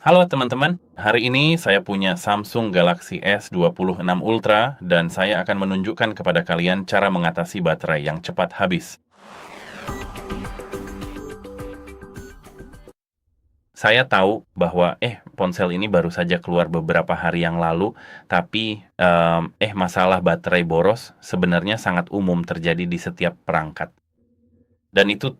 Halo teman-teman, hari ini saya punya Samsung Galaxy S26 Ultra dan saya akan menunjukkan kepada kalian cara mengatasi baterai yang cepat habis. Saya tahu bahwa ponsel ini baru saja keluar beberapa hari yang lalu, tapi masalah baterai boros sebenarnya sangat umum terjadi di setiap perangkat. Dan itu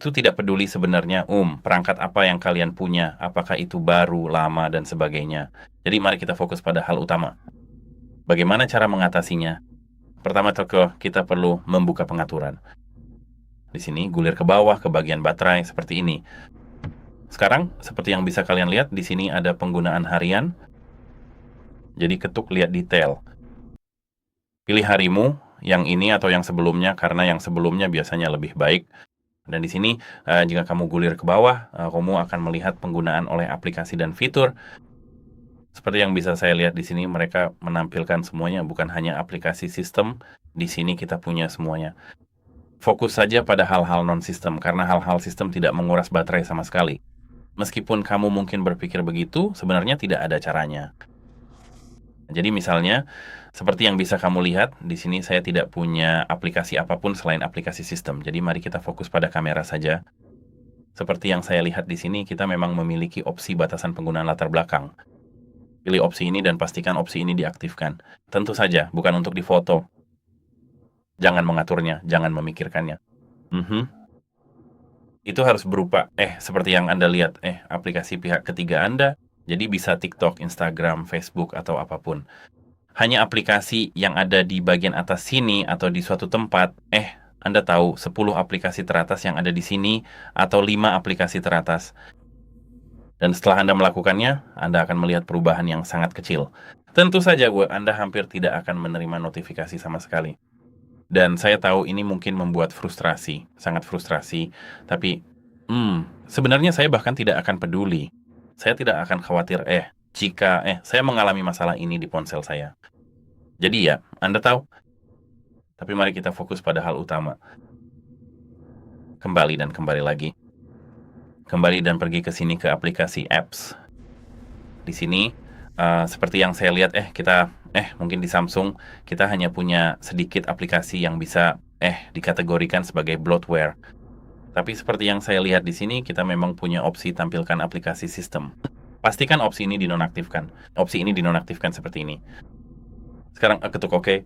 tidak peduli sebenarnya perangkat apa yang kalian punya, apakah itu baru, lama, dan sebagainya. Jadi mari kita fokus pada hal utama. Bagaimana cara mengatasinya? Pertama, kita perlu membuka pengaturan. Di sini gulir ke bawah ke bagian baterai seperti ini. Sekarang, seperti yang bisa kalian lihat, di sini ada penggunaan harian. Jadi ketuk lihat detail. Pilih harimu, yang ini atau yang sebelumnya, karena yang sebelumnya biasanya lebih baik. Dan di sini, jika kamu gulir ke bawah, kamu akan melihat penggunaan oleh aplikasi dan fitur. Seperti yang bisa saya lihat di sini, mereka menampilkan semuanya, bukan hanya aplikasi sistem. Di sini kita punya semuanya. Fokus saja pada hal-hal non-sistem, karena hal-hal sistem tidak menguras baterai sama sekali. Meskipun kamu mungkin berpikir begitu, sebenarnya tidak ada caranya. Jadi misalnya, seperti yang bisa kamu lihat, di sini saya tidak punya aplikasi apapun selain aplikasi sistem. Jadi mari kita fokus pada kamera saja. Seperti yang saya lihat di sini, kita memang memiliki opsi batasan penggunaan latar belakang. Pilih opsi ini dan pastikan opsi ini diaktifkan. Tentu saja, bukan untuk difoto. Jangan mengaturnya, jangan memikirkannya. Itu harus berupa, seperti yang Anda lihat, aplikasi pihak ketiga Anda, jadi bisa TikTok, Instagram, Facebook, atau apapun. Hanya aplikasi yang ada di bagian atas sini atau di suatu tempat, Anda tahu 10 aplikasi teratas yang ada di sini atau 5 aplikasi teratas. Dan setelah Anda melakukannya, Anda akan melihat perubahan yang sangat kecil. Tentu saja Anda hampir tidak akan menerima notifikasi sama sekali. Dan saya tahu ini mungkin membuat frustrasi, sangat frustrasi. Tapi, sebenarnya saya bahkan tidak akan peduli. Saya tidak akan khawatir, jika saya mengalami masalah ini di ponsel saya. Jadi ya, Anda tahu. Tapi mari kita fokus pada hal utama. Kembali dan kembali lagi. Kembali dan pergi ke sini ke aplikasi apps. Di sini, seperti yang saya lihat, kita mungkin di Samsung, kita hanya punya sedikit aplikasi yang bisa dikategorikan sebagai bloatware. Tapi seperti yang saya lihat di sini, kita memang punya opsi tampilkan aplikasi sistem. Pastikan opsi ini dinonaktifkan. Opsi ini dinonaktifkan seperti ini. Sekarang ketuk OK.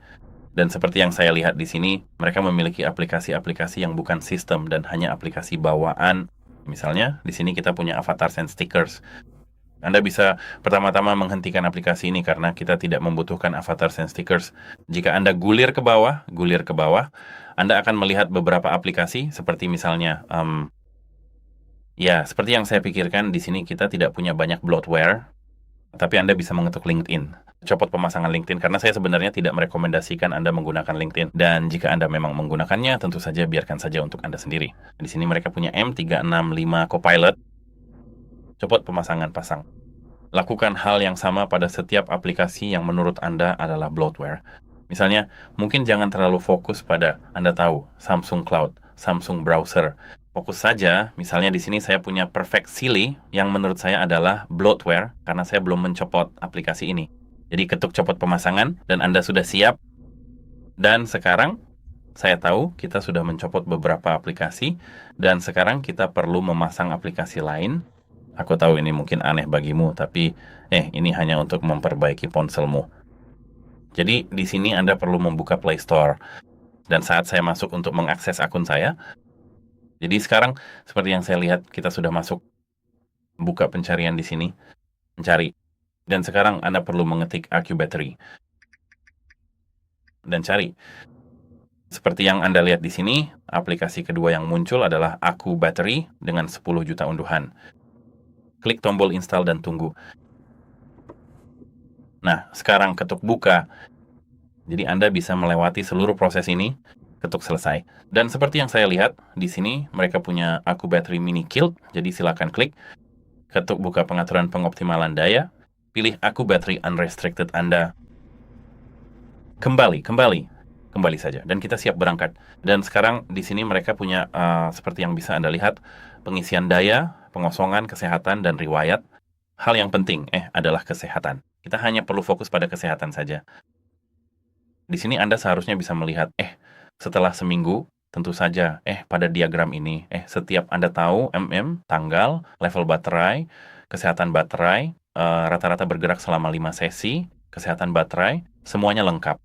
Dan seperti yang saya lihat di sini, mereka memiliki aplikasi-aplikasi yang bukan sistem dan hanya aplikasi bawaan. Misalnya, di sini kita punya avatars and stickers. Anda bisa pertama-tama menghentikan aplikasi ini karena kita tidak membutuhkan avatars and stickers. Jika Anda gulir ke bawah, Anda akan melihat beberapa aplikasi seperti misalnya, seperti yang saya pikirkan, di sini kita tidak punya banyak bloatware, tapi Anda bisa mengetuk LinkedIn. Copot pemasangan LinkedIn karena saya sebenarnya tidak merekomendasikan Anda menggunakan LinkedIn. Dan jika Anda memang menggunakannya, tentu saja biarkan saja untuk Anda sendiri. Di sini mereka punya M365 Copilot. Copot pemasangan pasang. Lakukan hal yang sama pada setiap aplikasi yang menurut Anda adalah bloatware. Misalnya, mungkin jangan terlalu fokus pada Anda tahu Samsung Cloud, Samsung Browser. Fokus saja, misalnya di sini saya punya Perfect Silly yang menurut saya adalah bloatware karena saya belum mencopot aplikasi ini. Jadi ketuk copot pemasangan dan Anda sudah siap. Dan sekarang saya tahu kita sudah mencopot beberapa aplikasi dan sekarang kita perlu memasang aplikasi lain. Aku tahu ini mungkin aneh bagimu, tapi ini hanya untuk memperbaiki ponselmu. Jadi di sini Anda perlu membuka Play Store. Dan saat saya masuk untuk mengakses akun saya, jadi sekarang seperti yang saya lihat kita sudah masuk buka pencarian di sini, mencari. Dan sekarang Anda perlu mengetik Aku Battery dan cari. Seperti yang Anda lihat di sini, aplikasi kedua yang muncul adalah Aku Battery dengan 10 juta unduhan. Klik tombol install dan tunggu. Nah, sekarang ketuk buka. Jadi Anda bisa melewati seluruh proses ini, ketuk selesai. Dan seperti yang saya lihat, di sini mereka punya Aku Battery Mini Kilt, jadi silakan klik. Ketuk buka pengaturan pengoptimalan daya, pilih Aku Battery Unrestricted Anda. Kembali saja. Dan kita siap berangkat. Dan sekarang di sini mereka punya, seperti yang bisa Anda lihat, pengisian daya, pengosongan, kesehatan, dan riwayat. hal yang penting adalah kesehatan. Kita hanya perlu fokus pada kesehatan saja. Di sini Anda seharusnya bisa melihat, setelah seminggu, tentu saja, pada diagram ini, setiap Anda tahu tanggal, level baterai, kesehatan baterai, rata-rata bergerak selama 5 sesi, kesehatan baterai, semuanya lengkap.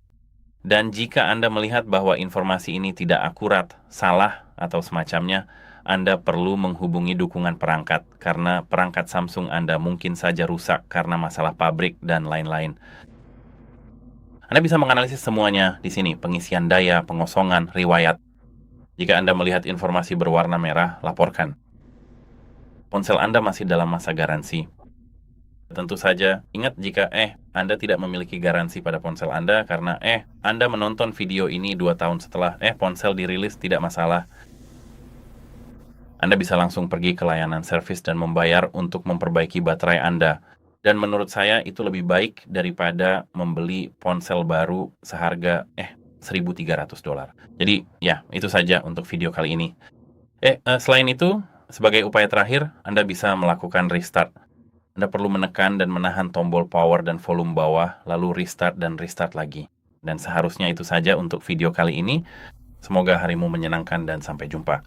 Dan jika Anda melihat bahwa informasi ini tidak akurat, salah, atau semacamnya, Anda perlu menghubungi dukungan perangkat, karena perangkat Samsung Anda mungkin saja rusak karena masalah pabrik dan lain-lain. Anda bisa menganalisis semuanya di sini, pengisian daya, pengosongan, riwayat. Jika Anda melihat informasi berwarna merah, laporkan. Ponsel Anda masih dalam masa garansi. Tentu saja, ingat jika Anda tidak memiliki garansi pada ponsel Anda karena Anda menonton video ini 2 tahun setelah ponsel dirilis, tidak masalah. Anda bisa langsung pergi ke layanan servis dan membayar untuk memperbaiki baterai Anda. Dan menurut saya itu lebih baik daripada membeli ponsel baru seharga $1.300. Jadi ya, itu saja untuk video kali ini. Selain itu, sebagai upaya terakhir, Anda bisa melakukan restart. Anda perlu menekan dan menahan tombol power dan volume bawah, lalu restart dan restart lagi. Dan seharusnya itu saja untuk video kali ini. Semoga harimu menyenangkan dan sampai jumpa.